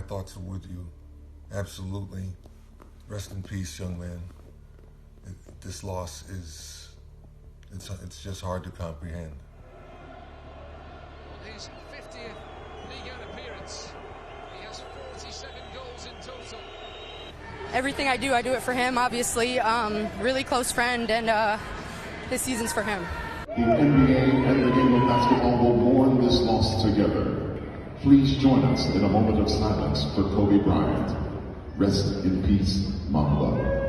my thoughts are with you. Absolutely. Rest in peace, young man. This loss it's just hard to comprehend. On his 50th league out appearance, he has 47 goals in total. Everything I do it for him, obviously. Really close friend, and this season's for him. The NBA and the game of basketball will mourn this loss together. Please join us in a moment of silence for Kobe Bryant. Rest in peace, Mamba.